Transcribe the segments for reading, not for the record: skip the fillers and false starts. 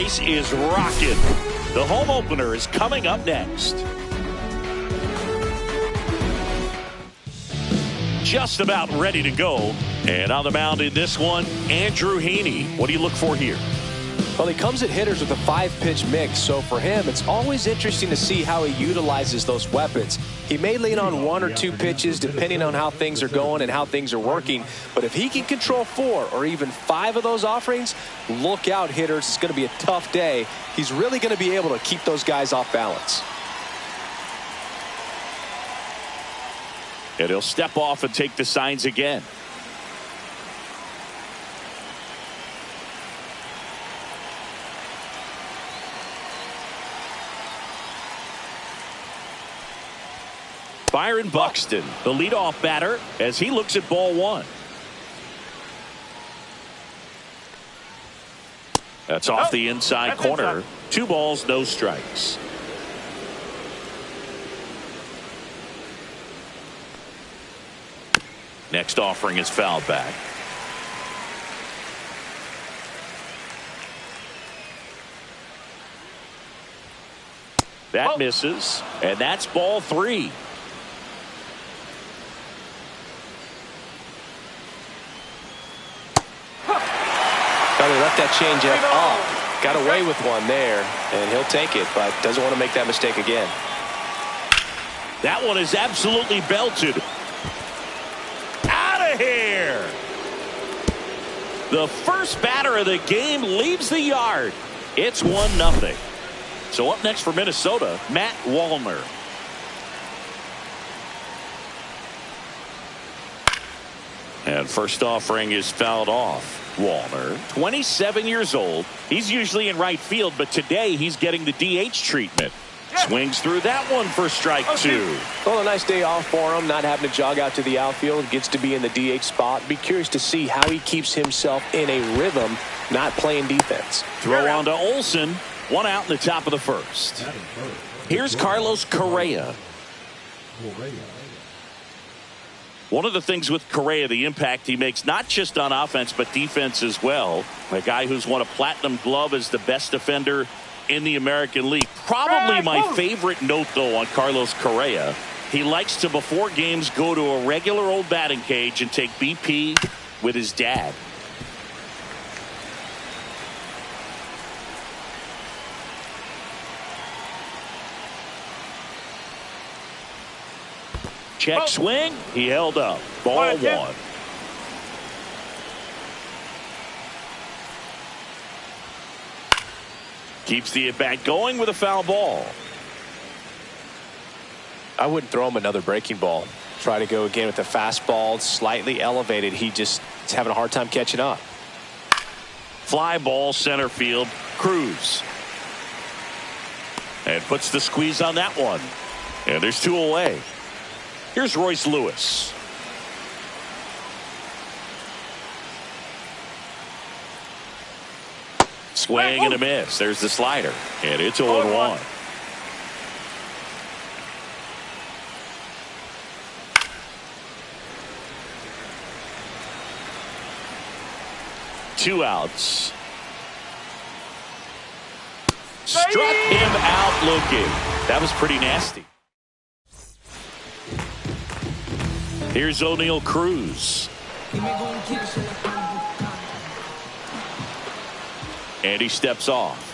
place is rocking. The home opener is coming up next. Just about ready to go. And on the mound in this one, Andrew Heaney. What do you look for here? Well, he comes at hitters with a 5-pitch mix, so for him, it's always interesting to see how he utilizes those weapons. He may lean on 1 or 2 pitches depending on how things are going and how things are working, but if he can control 4 or even 5 of those offerings, look out, hitters. It's going to be a tough day. He's really going to be able to keep those guys off balance. And he'll step off and take the signs again. Byron Buxton, the leadoff batter, as he looks at ball 1. That's off the inside corner. 2 balls, no strikes. Next offering is fouled back. That misses, and that's ball 3. They left that changeup off. Got away with one there, and he'll take it, but doesn't want to make that mistake again. That one is absolutely belted. Out of here. The first batter of the game leaves the yard. It's 1-0. So up next for Minnesota, Matt Wallner. And first offering is fouled off. Wallner, 27 years old. He's usually in right field, but today he's getting the DH treatment. Swings through that one for strike 2. Well, a nice day off for him, not having to jog out to the outfield. Gets to be in the DH spot. Be curious to see how he keeps himself in a rhythm, not playing defense. Throw on to Olsen. 1 out in the top of the first. Here's Carlos Correa. One of the things with Correa, the impact he makes not just on offense but defense as well. A guy who's won a platinum glove as the best defender in the American League. Probably my favorite note, though, on Carlos Correa. He likes to, before games, go to a regular old batting cage and take BP with his dad. Check swing. He held up. Ball 1. Keeps the at-bat going with a foul ball. I wouldn't throw him another breaking ball. Try to go again with the fastball, slightly elevated. He just is having a hard time catching up. Fly ball center field. Cruz. And puts the squeeze on that one. And there's 2 away. Here's Royce Lewis. Swing and a miss. There's the slider. And it's 0-1. Two outs. Struck him out looking. That was pretty nasty. Here's O'Neal Cruz. And he steps off.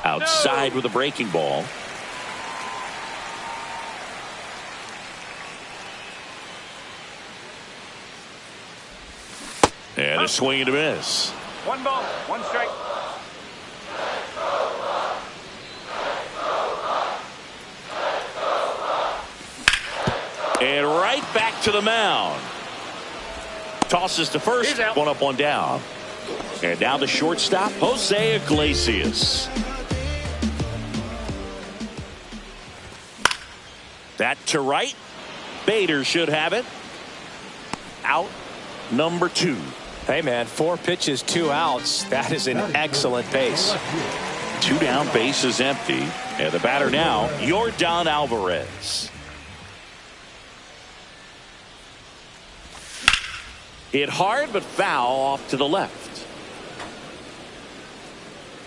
Outside with a breaking ball. And a swing and a miss. 1 ball, 1 strike. And right back to the mound. Tosses to first. 1 up, 1 down. And now the shortstop, Jose Iglesias. That to right. Bader should have it. Out number 2. Hey, man, 4 pitches, 2 outs. That is an excellent pace. 2 down, base is empty. And the batter now, Yordan Alvarez. Hit hard, but foul off to the left.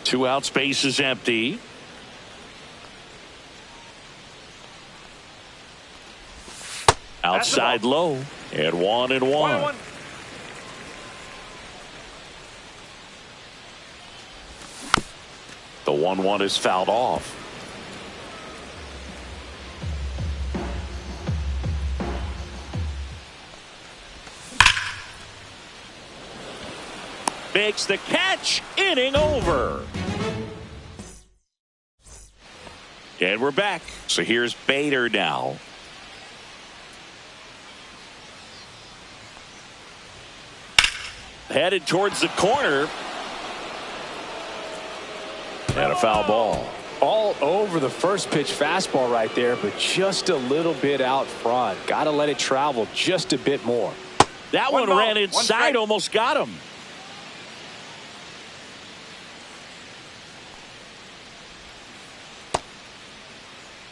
2 outs, base is empty. Outside low. And 1-1. The 1-1 is fouled off. Makes the catch. Inning over. And we're back. So here's Bader now. Headed towards the corner. And a foul ball. All over the first pitch fastball right there, but just a little bit out front. Got to let it travel just a bit more. That one ran inside, almost got him.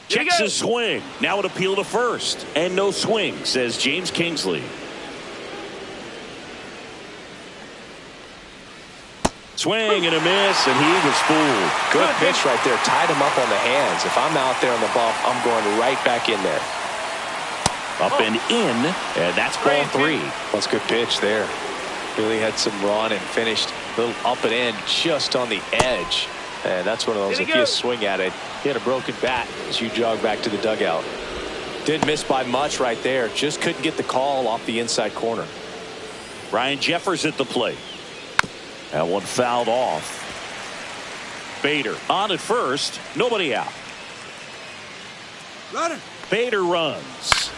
Checks his swing. Now an appeal to first. And no swing, says James Kingsley. Swing and a miss, and he was fooled. Good pitch right there. Tied him up on the hands. If I'm out there on the bump, I'm going right back in there. Up and in, and that's ball 3. That's a good pitch there. Really had some run and finished a little up and in just on the edge. And that's one of those, if you swing at it, he had a broken bat as you jog back to the dugout. Didn't miss by much right there. Just couldn't get the call off the inside corner. Ryan Jeffers at the plate. That one fouled off. Bader on at first. Nobody out. Runner. Bader runs.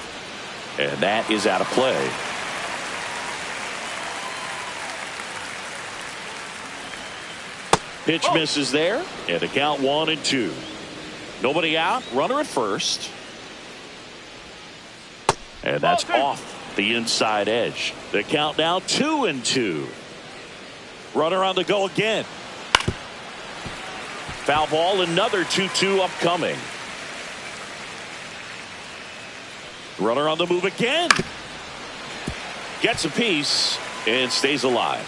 And that is out of play. Pitch misses there. And the count 1-2. Nobody out. Runner at first. And that's off the inside edge. The count now 2-2. Runner on the go again. Foul ball, another 2-2 upcoming. Runner on the move again. Gets a piece and stays alive.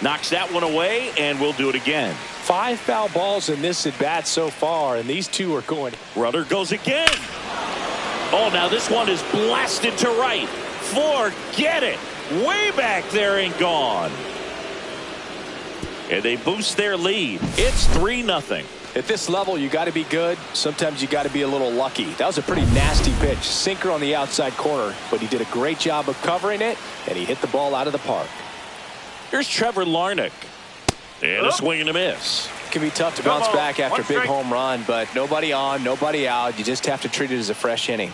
Knocks that one away, and we'll do it again. 5 foul balls in this at bat so far, and these 2 are going. Runner goes again. Oh, now this one is blasted to right. Forget it. Way back there and gone. And they boost their lead. It's 3-0. At this level, you got to be good. Sometimes you got to be a little lucky. That was a pretty nasty pitch. Sinker on the outside corner, but he did a great job of covering it, and he hit the ball out of the park. Here's Trevor Larnach. And a swing and a miss. It can be tough to bounce back after a big home run, but nobody on, nobody out. You just have to treat it as a fresh inning.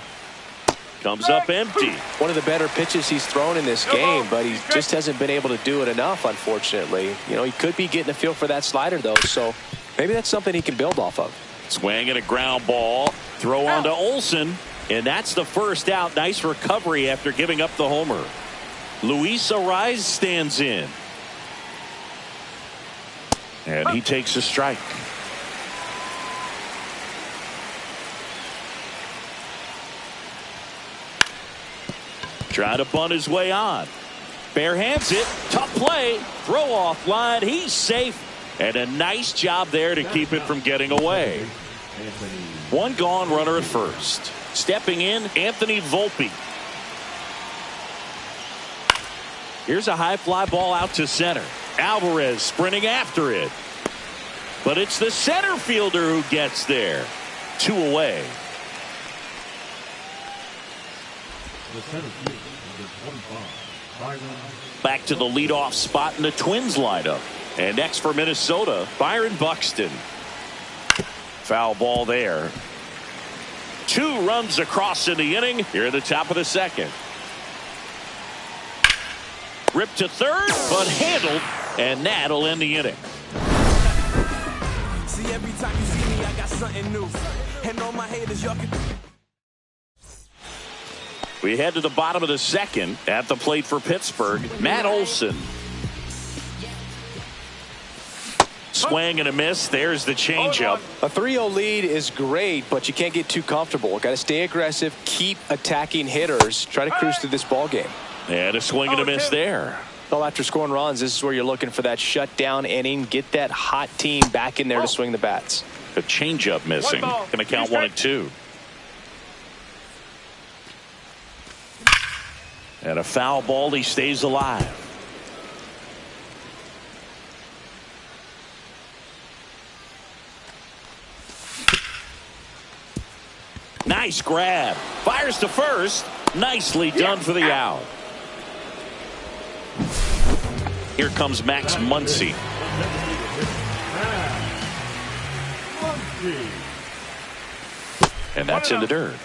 Comes up empty. One of the better pitches he's thrown in this game, but he just hasn't been able to do it enough, unfortunately. You know, he could be getting a feel for that slider, though, so maybe that's something he can build off of. Swing and a ground ball. Throw on to Olsen, and that's the first out. Nice recovery after giving up the homer. Luis Arraez stands in. And he takes a strike. Trying to bunt his way on. Bare hands it. Tough play. Throw off line. He's safe. And a nice job there to keep it from getting away. One gone, runner at first. Stepping in, Anthony Volpe. Here's a high fly ball out to center. Alvarez sprinting after it. But it's the center fielder who gets there. 2 away. Back to the leadoff spot in the Twins lineup. And next for Minnesota, Byron Buxton. Foul ball there. 2 runs across in the inning here at the top of the second. Ripped to third, but handled, and that'll end the inning. See, every time you see me, I got something new. And all my haters, y'all can. We head to the bottom of the second. At the plate for Pittsburgh, Matt Olson. Swing and a miss. There's the changeup. A 3-0 lead is great, but you can't get too comfortable. Got to stay aggressive, keep attacking hitters, try to cruise through this ball game. And a swing and a miss there. Well, after scoring runs, this is where you're looking for that shutdown inning. Get that hot team back in there to swing the bats. The changeup missing. Going to count 1-2. And a foul ball. He stays alive. Nice grab. Fires to first. Nicely done for the out. Here comes Max Muncy. And that's in the dirt.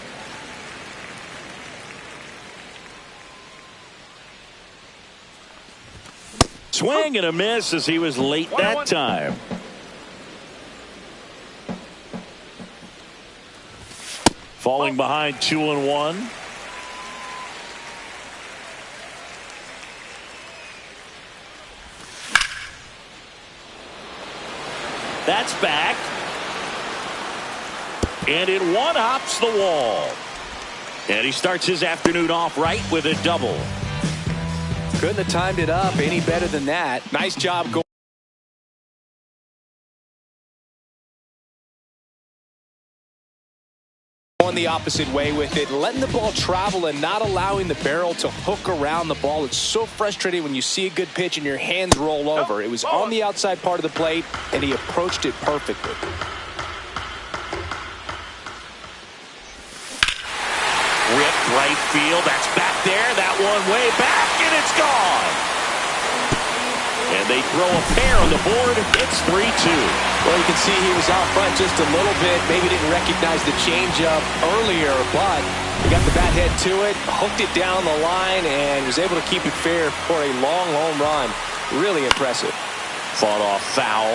Swing and a miss as he was late that time. Falling behind 2-1. That's back. And it one-hops the wall. And he starts his afternoon off right with a double. Couldn't have timed it up any better than that. Nice job going the opposite way with it, letting the ball travel and not allowing the barrel to hook around the ball. It's so frustrating when you see a good pitch and your hands roll over. It was on the outside part of the plate, and he approached it perfectly. Ripped right field. That's back there. That one way back, and it's gone. And they throw a pair on the board. It's 3-2. Well, you can see he was out front just a little bit. Maybe didn't recognize the changeup earlier, but he got the bat head to it, hooked it down the line, and was able to keep it fair for a long home run. Really impressive. Fought off foul.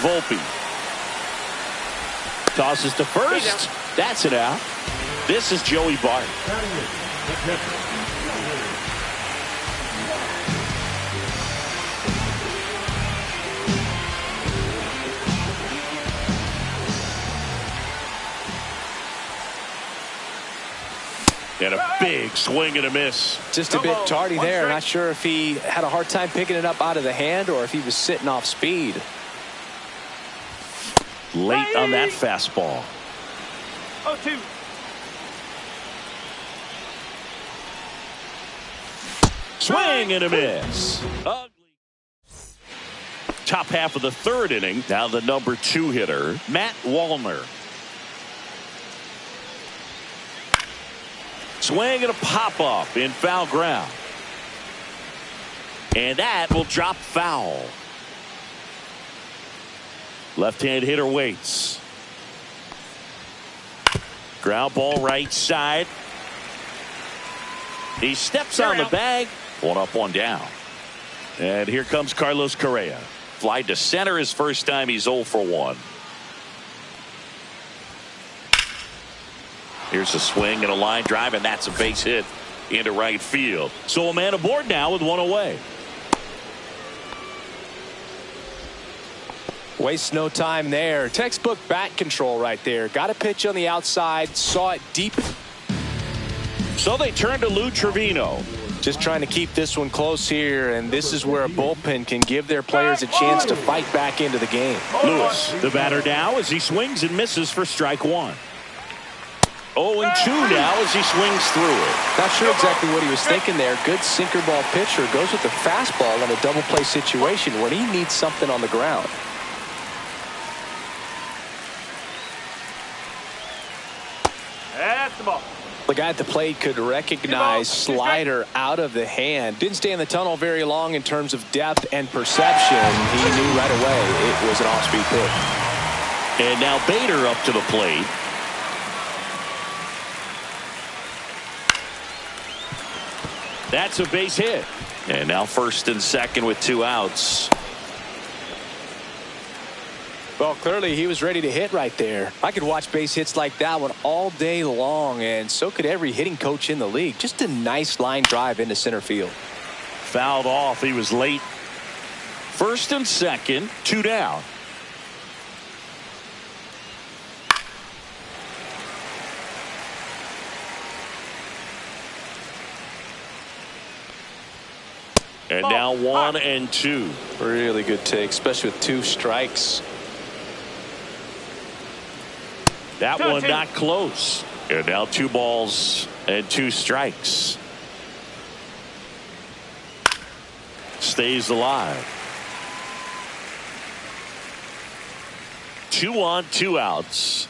Volpe. Tosses to first. That's it out. This is Joey Bart. And a big swing and a miss. Just a bit tardy there. Not sure if he had a hard time picking it up out of the hand or if he was sitting off speed. Late on that fastball. 0-2. Swing and a miss. Ugly. Top half of the third inning. Now the number 2 hitter, Matt Wallner. Swing and a pop-up in foul ground. And that will drop foul. Left-hand hitter waits. Ground ball right side. He steps on the bag. 1 up, 1 down. And here comes Carlos Correa. Fly to center his first time. He's 0 for 1. Here's a swing and a line drive, and that's a base hit into right field. So a man aboard now with 1 away. Wastes no time there. Textbook bat control right there. Got a pitch on the outside, saw it deep. So they turn to Lou Trevino. Just trying to keep this one close here, and this is where a bullpen can give their players a chance to fight back into the game. Lewis, the batter now, as he swings and misses for strike 1. 0-2 now as he swings through it. Not sure exactly what he was thinking there. Good sinker ball pitcher goes with the fastball in a double play situation when he needs something on the ground. That's the ball. The guy at the plate could recognize slider out of the hand. Didn't stay in the tunnel very long in terms of depth and perception. He knew right away it was an off-speed pitch. And now Bader up to the plate. That's a base hit. And now first and second with 2 outs. Well, clearly he was ready to hit right there. I could watch base hits like that one all day long, and so could every hitting coach in the league. Just a nice line drive into center field. Fouled off. He was late. First and second, 2 down. And now 1 and 2. Really good take, especially with 2 strikes. That one not close. And now 2 balls and 2 strikes. Stays alive. 2 on, 2 outs.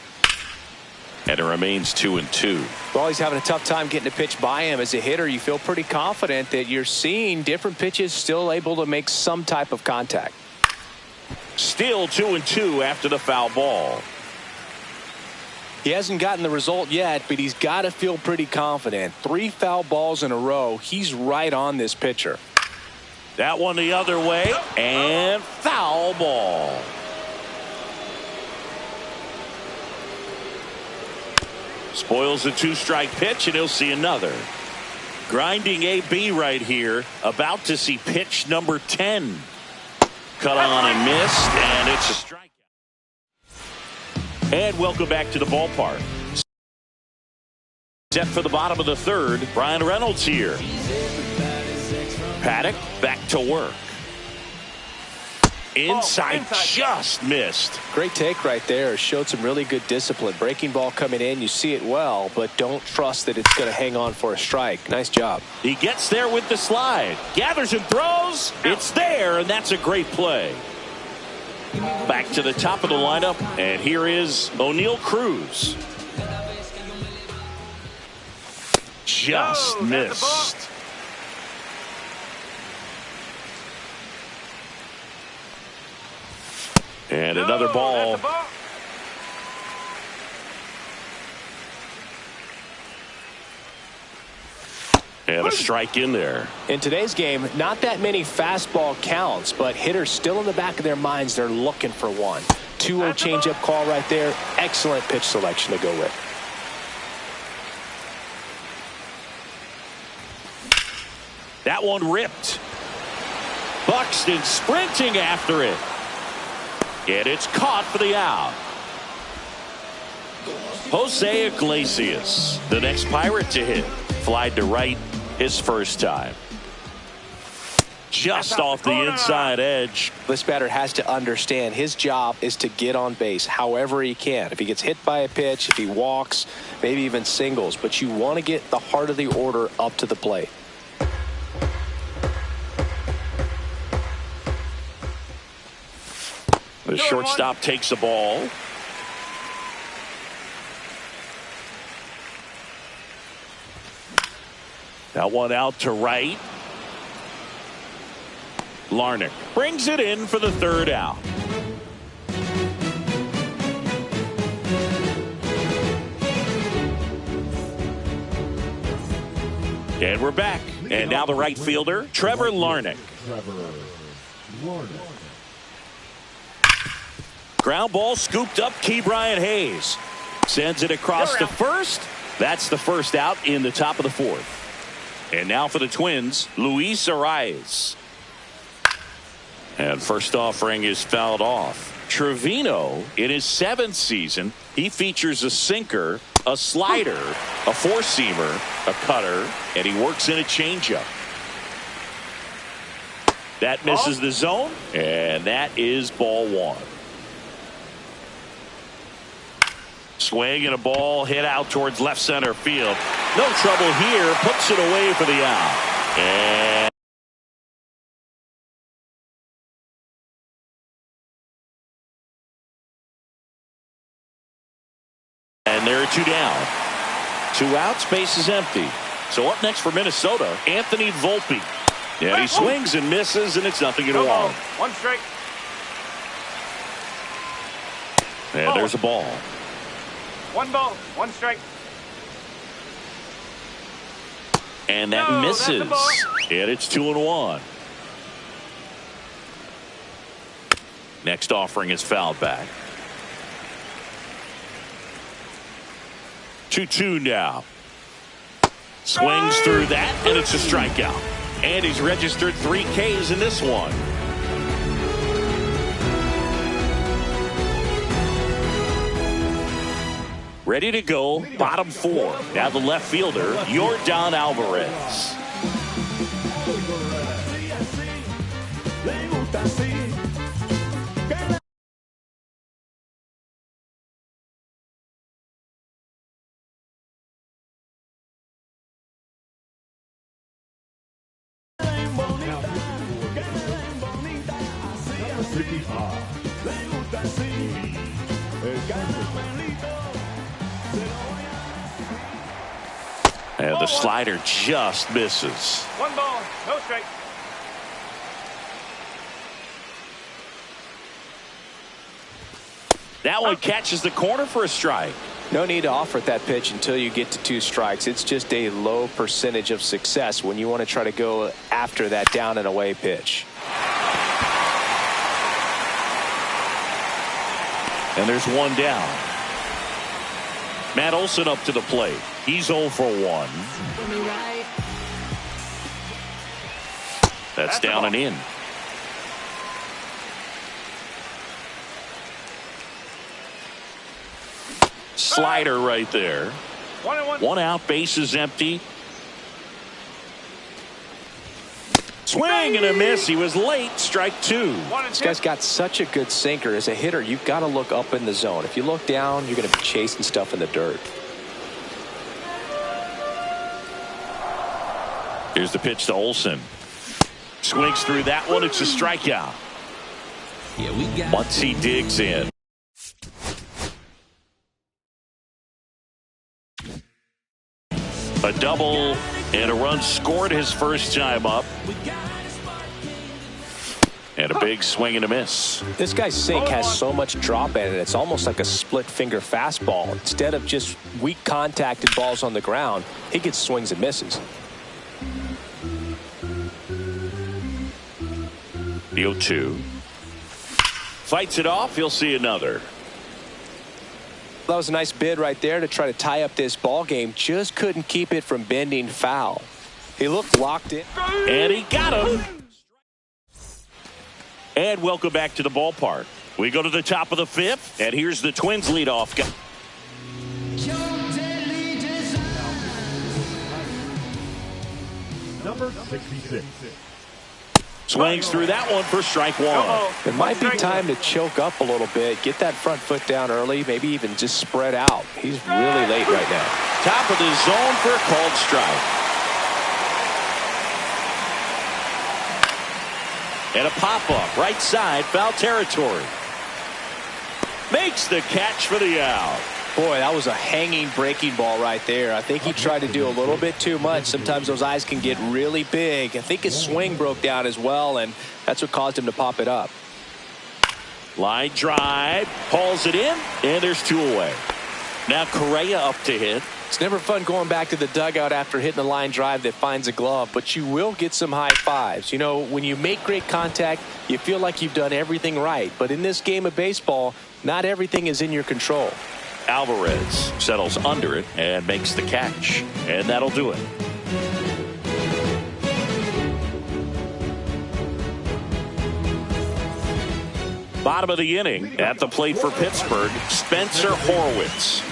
And it remains 2 and 2. Well, he's having a tough time getting a pitch by him. As a hitter, you feel pretty confident that you're seeing different pitches still able to make some type of contact. Still 2 and 2 after the foul ball. He hasn't gotten the result yet, but he's got to feel pretty confident. 3 foul balls in a row. He's right on this pitcher. That one the other way, and foul ball. Spoils the 2-strike pitch, and he'll see another. Grinding AB right here, about to see pitch number 10. Cut on and missed, and it's a strikeout. And welcome back to the ballpark. Set for the bottom of the 3rd, Brian Reynolds here. Paddock back to work. Inside, just missed. Great take right there. Showed some really good discipline. Breaking ball coming in, you see it well, but don't trust that it's going to hang on for a strike. Nice job. He gets there with the slide. Gathers and throws. It's there, and that's a great play. Back to the top of the lineup, and here is O'Neal Cruz. Just missed. And another ball. And a strike in there. In today's game, not that many fastball counts, but hitters still in the back of their minds, they're looking for one. 2-0 changeup call right there. Excellent pitch selection to go with. That one ripped. Buxton sprinting after it. And it's caught for the out. Jose Iglesias, the next Pirate to hit. Flied to right his first time. Just off the inside edge. This batter has to understand his job is to get on base however he can. If he gets hit by a pitch, if he walks, maybe even singles. But you want to get the heart of the order up to the plate. The shortstop takes the ball. That one out to right. Larnach brings it in for the 3rd out. And we're back. And now the right fielder, Trevor Larnach. Ground ball scooped up. Ke'Bryan Hayes sends it across to first. That's the 1st out in the top of the 4th. And now for the Twins, Luis Arraez. And first offering is fouled off. Trevino, in his 7th season, he features a sinker, a slider, a 4-seamer, a cutter, and he works in a changeup. That misses the zone, and that is ball 1. Swing and a ball hit out towards left center field. No trouble here. Puts it away for the out. And there are 2 down. 2 outs, base is empty. So up next for Minnesota, Anthony Volpe. And he swings and misses, and it's 0-1. 1 strike. And there's a ball. 1 ball, 1 strike. And that misses. And it's 2-1. Next offering is fouled back. 2-2 now. Swings through that, and it's a strikeout. And he's registered 3 Ks in this one. Ready to go, bottom 4. Now the left fielder, Yordan Alvarez. And the slider just misses. 1 ball, no strike. That one catches the corner for a strike. No need to offer that pitch until you get to 2 strikes. It's just a low percentage of success when you want to try to go after that down and away pitch. And there's 1 down. Matt Olson up to the plate. He's 0 for 1. That's down and in. Slider right there. 1-1. 1 out, base is empty. Swing and a miss. He was late. Strike 2. This guy's got such a good sinker. As a hitter, you've got to look up in the zone. If you look down, you're going to be chasing stuff in the dirt. Here's the pitch to Olson. Swings through that one. It's a strikeout. Once he digs in. A double and a run scored his first time up. And a big swing and a miss. This guy's sink has so much drop in it. It's almost like a split finger fastball. Instead of just weak contacted balls on the ground, he gets swings and misses. The 0-2. Fights it off. He'll see another. That was a nice bid right there to try to tie up this ball game. Just couldn't keep it from bending foul. He looked locked in. And he got him. And welcome back to the ballpark. We go to the top of the 5th. And here's the Twins leadoff guy. Number 66. Swings through that one for strike 1. It might be time to choke up a little bit. Get that front foot down early. Maybe even just spread out. He's really late right now. Top of the zone for a called strike. And a pop-up. Right side. Foul territory. Makes the catch for the out. Boy, that was a hanging breaking ball right there. I think he tried to do a little bit too much. Sometimes those eyes can get really big. I think his swing broke down as well, and that's what caused him to pop it up. Line drive. Hauls it in, and there's 2 away. Now Correa up to hit. It's never fun going back to the dugout after hitting a line drive that finds a glove, but you will get some high fives. You know, when you make great contact, you feel like you've done everything right. But in this game of baseball, not everything is in your control. Alvarez settles under it and makes the catch. And that'll do it. Bottom of the inning at the plate for Pittsburgh, Spencer Horwitz.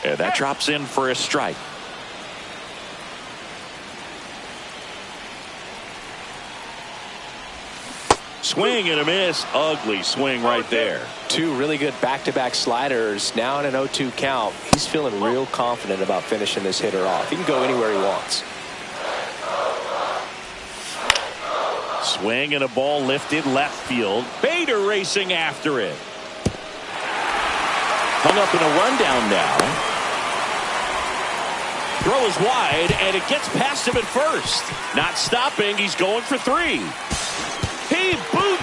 And that drops in for a strike. Swing and a miss. Ugly swing right there. 2 really good back-to-back sliders. Now in an 0-2 count. He's feeling real confident about finishing this hitter off. He can go anywhere he wants. Swing and a ball lifted left field. Bader racing after it. Hung up in a rundown now. Throw is wide, and it gets past him at first. Not stopping. He's going for 3.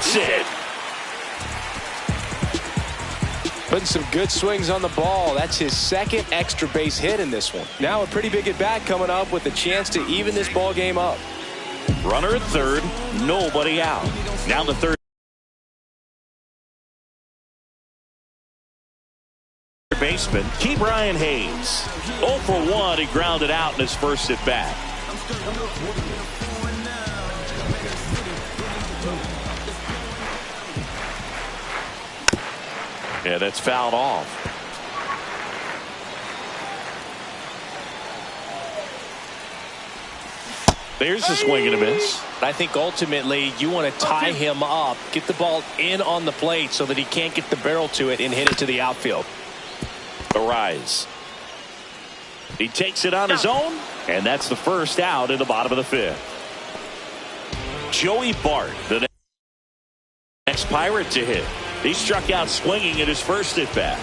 Hits it. Putting some good swings on the ball. That's his second extra base hit in this one. Now a pretty big at bat coming up with a chance to even this ball game up. Runner at third, nobody out. Now the third baseman, Ke'Bryan Hayes. 0 for 1, he grounded out in his first at bat. Yeah, that's fouled off. There's a swing and a miss. I think ultimately you want to tie him up, get the ball in on the plate so that he can't get the barrel to it and hit it to the outfield. Arise. He takes it on his own, and that's the first out in the bottom of the fifth. Joey Bart, the next Pirate to hit. He struck out swinging in his first at bat.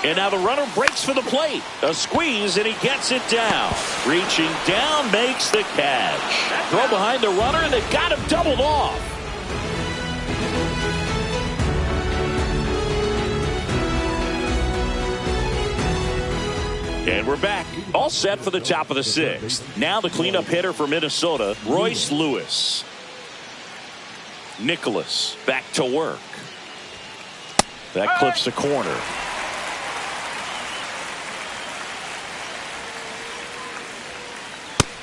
And now the runner breaks for the plate. A squeeze, and he gets it down. Reaching down, makes the catch. Throw behind the runner, and they've got him doubled off. And we're back. All set for the top of the sixth. Now the cleanup hitter for Minnesota, Royce Lewis. Nicholas back to work. That clips the corner.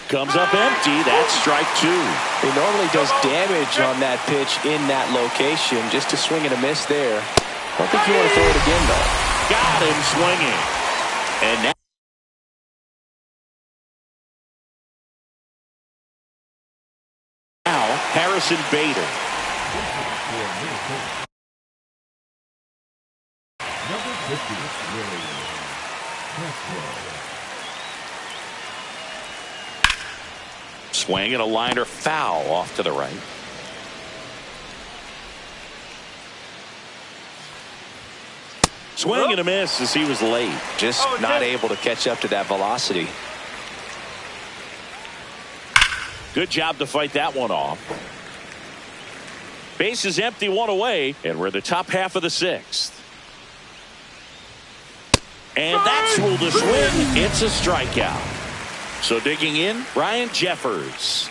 Comes up empty. That's strike two. He normally does damage on that pitch in that location. Just a swing and a miss there. I don't think you want to throw it again, though. Got him swinging. And now Harrison Bader. Number 50, Willie. Swing and a liner foul off to the right. Swing and a miss as he was late. Just not able to catch up to that velocity. Good job to fight that one off. Base is empty, one away, and we're in the top half of the sixth. And that's ruled a swing. It's a strikeout. So digging in, Ryan Jeffers.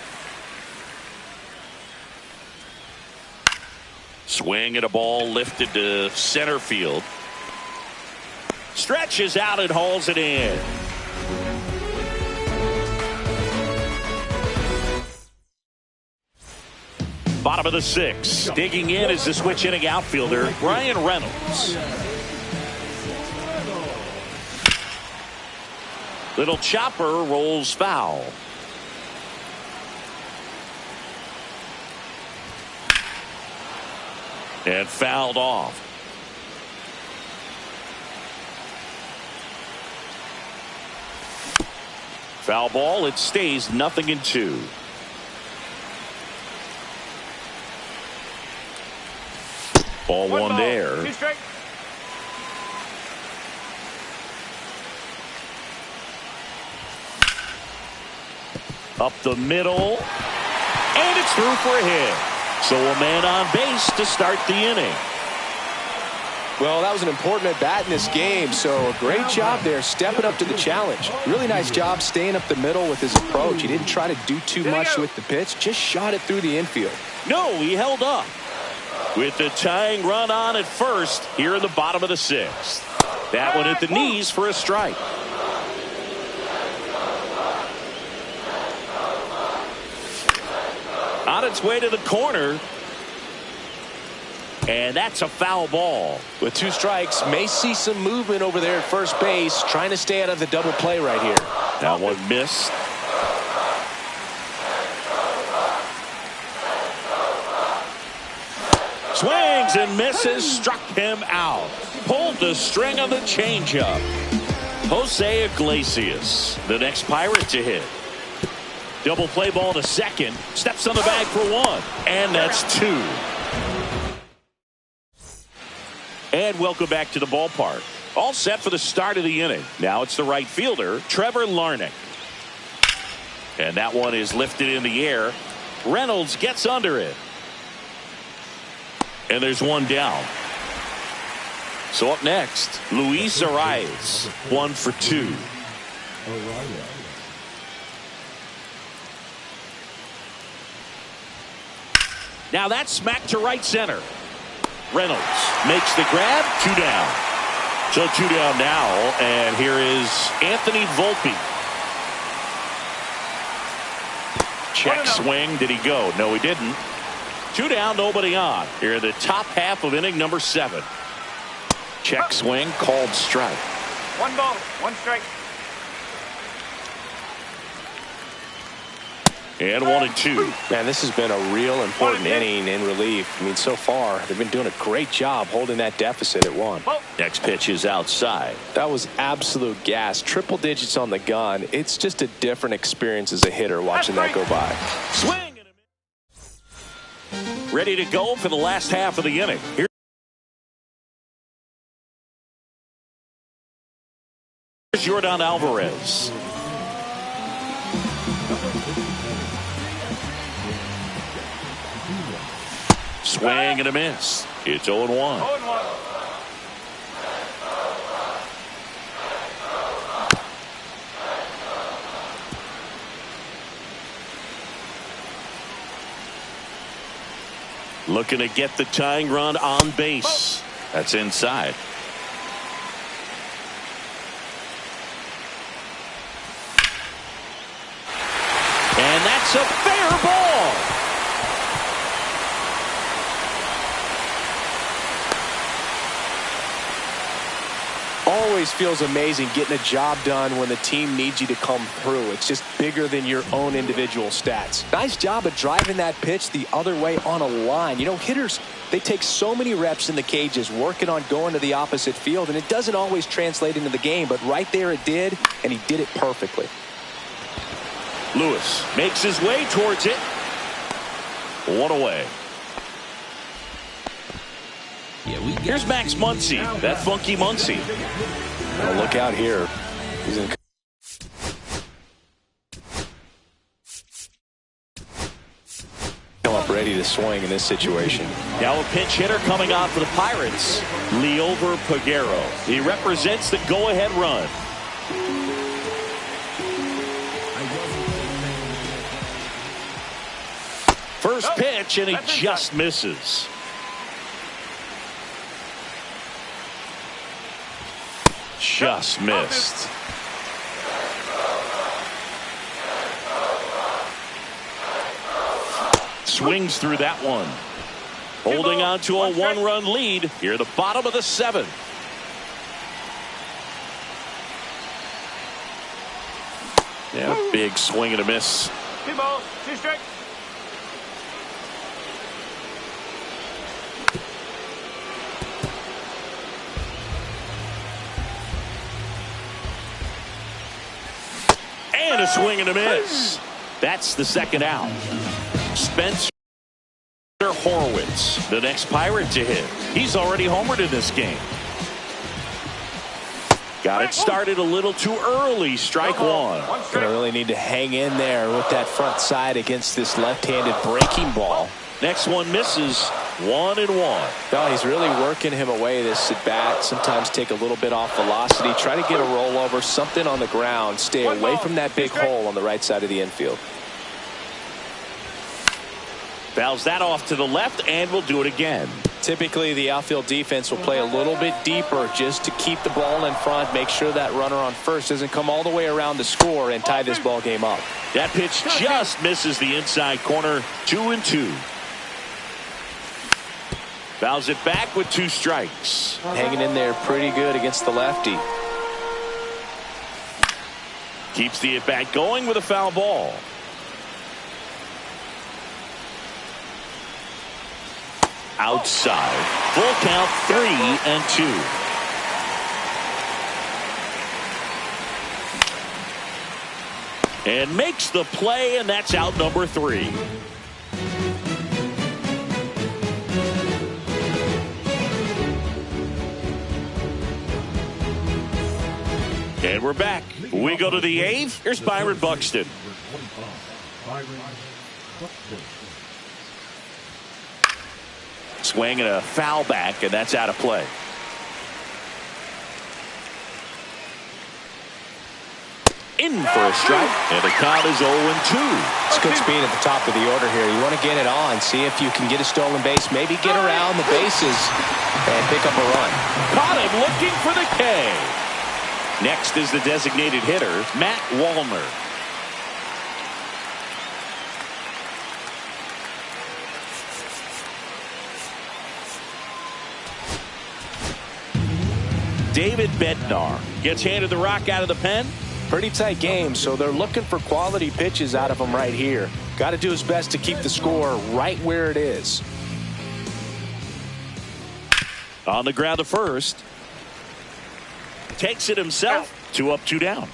Swing and a ball lifted to center field. Stretches out and hauls it in. Bottom of the sixth. Digging in is the switch hitting outfielder, Brian Reynolds. Little chopper rolls foul. And fouled off. Foul ball. It stays 0-2. Ball one there. Two strike. Up the middle. And it's through for a hit. So a man on base to start the inning. Well, that was an important at bat in this game, so a great job there stepping up to the challenge. Really nice job staying up the middle with his approach. He didn't try to do too much with the pitch, just shot it through the infield. No, he held up. With the tying run on at first here in the bottom of the sixth. That one at the knees for a strike. On its way to the corner. And that's a foul ball. With two strikes, may see some movement over there at first base, trying to stay out of the double play right here. That one missed. Swings and misses, struck him out. Pulled the string on the changeup. Jose Iglesias, the next Pirate to hit. Double play ball to second. Steps on the bag for one. And that's two. And welcome back to the ballpark. All set for the start of the inning. Now it's the right fielder, Trevor Larnach. And that one is lifted in the air. Reynolds gets under it. And there's one down. So up next, Luis Arraez, 1 for 2. Now that's smacked to right center. Reynolds makes the grab, 2 down. So 2 down now, and here is Anthony Volpe. Check swing. Did he go? No, he didn't. 2 down, nobody on. Here in the top half of inning number 7. Check swing, called strike. 1 ball, 1 strike. And 1 and 2. Man, this has been a real important inning in relief. I mean, so far, they've been doing a great job holding that deficit at 1. Next pitch is outside. That was absolute gas. Triple digits on the gun. It's just a different experience as a hitter watching that go by. Swing. Ready to go for the last half of the inning. Here's Yordan Alvarez. Swing and a miss. It's 0-1. 0-1. Looking to get the tying run on base. That's inside. And that's a fair ball. Always feels amazing getting a job done when the team needs you to come through. It's just bigger than your own individual stats. Nice job of driving that pitch the other way on a line. You know, hitters, they take so many reps in the cages working on going to the opposite field, and it doesn't always translate into the game, but right there it did, and he did it perfectly. Lewis makes his way towards it. 1 away. Here's Max Muncy, that funky Muncy. Now look out here. He's in. Come up ready to swing in this situation. Now a pinch hitter coming on for the Pirates, Liover Peguero. He represents the go-ahead run. First pitch, and he just misses. Just missed. Swings through that one. Holding on to a 1-run lead here at the bottom of the 7th. Yeah, big swing and a miss. 2 balls, 2 strikes. And a swing and a miss. That's the 2nd out. Spencer Horwitz, the next Pirate to hit. He's already homered in this game. Got it started a little too early. Strike 1. Gonna really need to hang in there with that front side against this left-handed breaking ball. Next one misses. 1-1. No, he's really working him away this at bat. Sometimes take a little bit off velocity. Try to get a rollover, something on the ground. Stay away from that big hole on the right side of the infield. Fouls that off to the left, and will do it again. Typically, the outfield defense will play a little bit deeper just to keep the ball in front, make sure that runner on first doesn't come all the way around to score and tie this ball game up. That pitch just misses the inside corner. 2-2. Fouls it back with 2 strikes. Hanging in there pretty good against the lefty. Keeps the at-bat going with a foul ball. Outside. Full count, 3-2. And makes the play, and that's out number 3. And we're back. We go to the 8th. Here's Byron Buxton. Byron Buxton. Swing and a foul back, and that's out of play. In for a strike, and the count is 0-2. It's good speed at the top of the order here. You want to get it on, see if you can get a stolen base, maybe get around the bases and pick up a run. Caught him looking for the K. Next is the designated hitter, Matt Wallner. David Bednar gets handed the rock out of the pen. Pretty tight game, so they're looking for quality pitches out of him right here. Got to do his best to keep the score right where it is. On the ground to first. Takes it himself. 2 up, 2 down.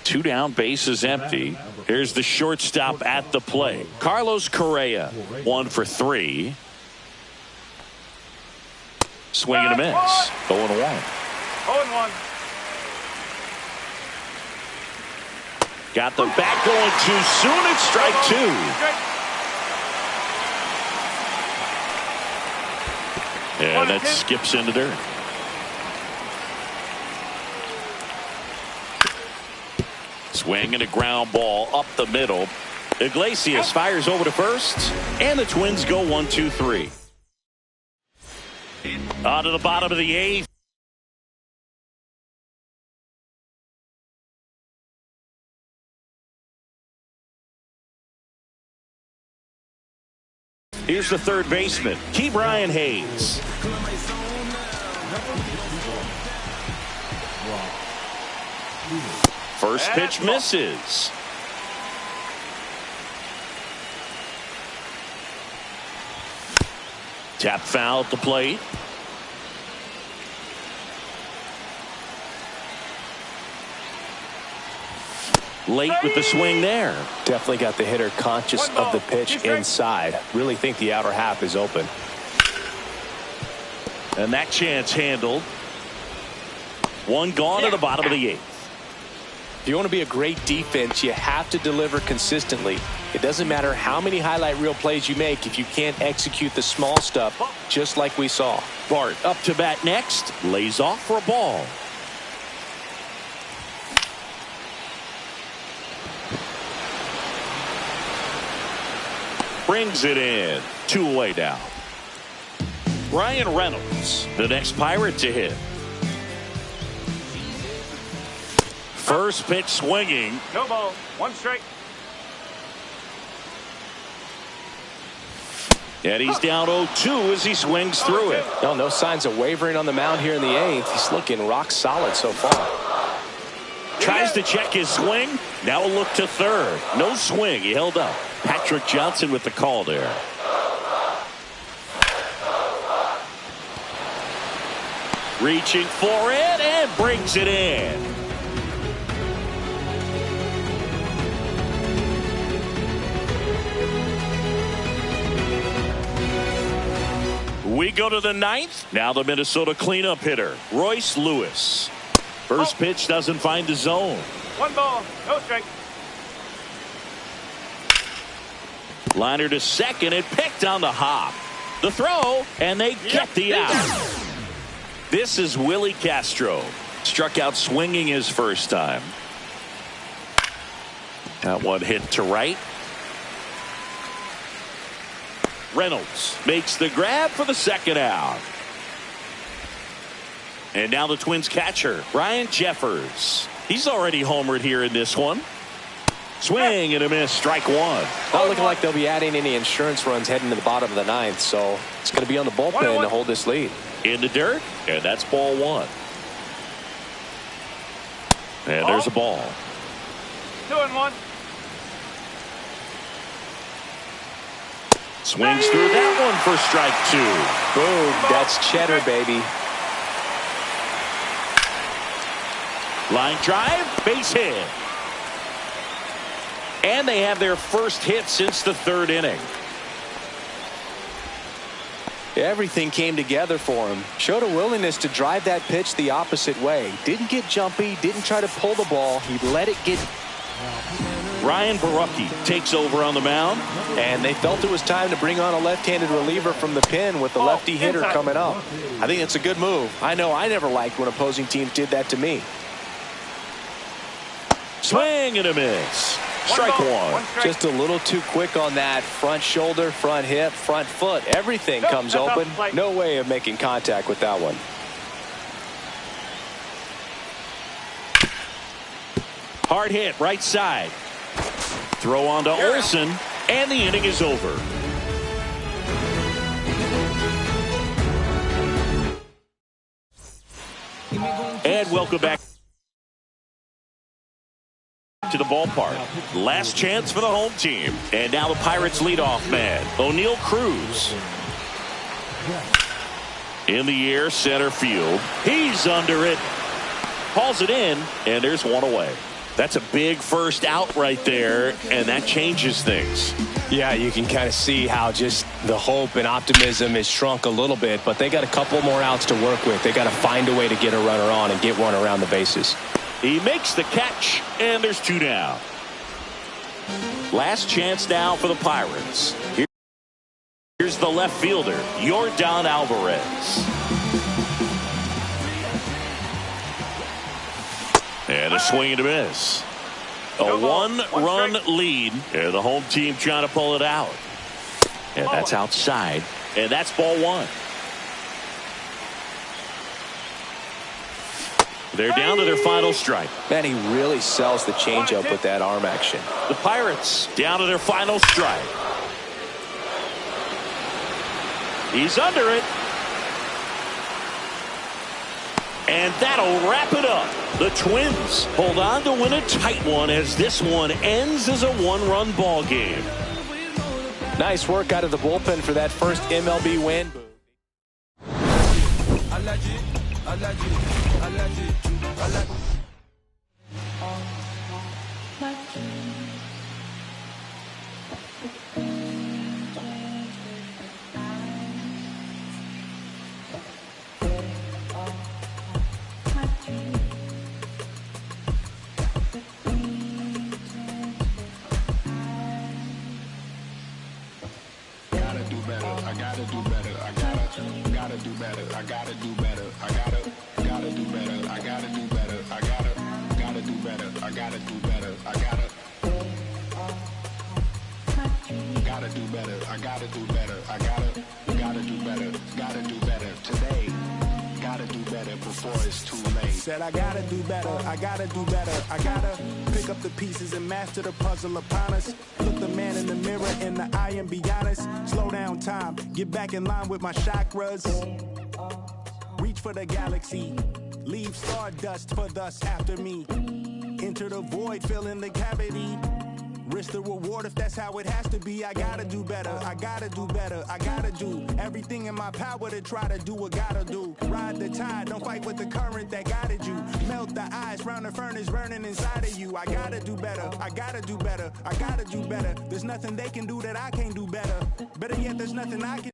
2 down, base is empty. Here's the shortstop at the plate. Carlos Correa, 1 for 3. Swing and a miss. 0-1. 0-1. Got the bat going too soon. It's strike 2. And that skips into dirt. Swing and a ground ball up the middle. Iglesias fires over to first, and the Twins go 1-2-3. On to the bottom of the 8th. Here's the third baseman, Ke'Bryan Hayes. First pitch misses. Tap foul at the plate. Late with the swing there. Definitely got the hitter conscious of the pitch inside. Really think the outer half is open. And that chance handled. 1 gone to the bottom of the 8th. If you want to be a great defense, you have to deliver consistently. It doesn't matter how many highlight reel plays you make if you can't execute the small stuff, just like we saw. Bart up to bat next. Lays off for a ball. Brings it in. 2 away now. Ryan Reynolds, the next Pirate to hit. First pitch swinging. No ball. 1 strike. And he's down 0-2 as he swings through it. No signs of wavering on the mound here in the 8th. He's looking rock solid so far. Tries to check his swing. Now a look to third. No swing. He held up. Patrick Johnson with the call there. Reaching for it and brings it in. We go to the 9th. Now the Minnesota cleanup hitter, Royce Lewis. First pitch doesn't find the zone. 1 ball. No strike. Liner to second and picked on the hop. The throw, and they get the out. This is Willie Castro. Struck out swinging his first time. That one hit to right. Reynolds makes the grab for the second out. And now the Twins catcher, Ryan Jeffers. He's already homered here in this one. Swing and a miss, strike 1. Not looking like they'll be adding any insurance runs heading to the bottom of the 9th, so it's going to be on the bullpen to hold this lead. In the dirt, and that's ball 1. And there's a ball. 2-1. Swings through that one for strike 2. Boom, that's cheddar, baby. Line drive, base hit. And they have their first hit since the 3rd inning. Everything came together for him. Showed a willingness to drive that pitch the opposite way. Didn't get jumpy, didn't try to pull the ball. He let it get. Ryan Borucki takes over on the mound. And they felt it was time to bring on a left-handed reliever from the pen with the lefty hitter coming up. I think it's a good move. I know I never liked when opposing teams did that to me. Swing and a miss. Strike one. Just a little too quick on that. Front shoulder, front hip, front foot. Everything comes open. No way of making contact with that one. Hard hit right side. Throw on to Olsen, and the inning is over. And welcome back to the ballpark. Last chance for the home team. And now the Pirates leadoff man, O'Neal Cruz. In the air, center field. He's under it. Hauls it in, and there's one away. That's a big first out right there, and that changes things. Yeah, you can kind of see how just the hope and optimism is shrunk a little bit, but they got a couple more outs to work with. They got to find a way to get a runner on and get one around the bases. He makes the catch, and there's two down. Last chance now for the Pirates. Here's the left fielder, Yordan Alvarez. And a swing and a miss. A one-run lead, and the home team trying to pull it out. And that's outside, and that's ball one. They're down to their final strike. Man, he really sells the changeup with that arm action. The Pirates down to their final strike. He's under it. And that'll wrap it up. The Twins hold on to win a tight one as this one ends as a one-run ball game. Nice work out of the bullpen for that first MLB win. Said I gotta do better, I gotta do better, I gotta pick up the pieces and master the puzzle upon us. Look the man in the mirror in the eye and be honest. Slow down time, get back in line with my chakras. Reach for the galaxy, leave stardust for thus after me. Enter the void, fill in the cavity. Risk the reward if that's how it has to be. I gotta do better, I gotta do better, I gotta do everything in my power to try to do what gotta do. Ride the tide, don't fight with the current that guided you. Melt the ice round the furnace burning inside of you. I gotta do better, I gotta do better, I gotta do better. There's nothing they can do that I can't do better. Better yet, there's nothing I can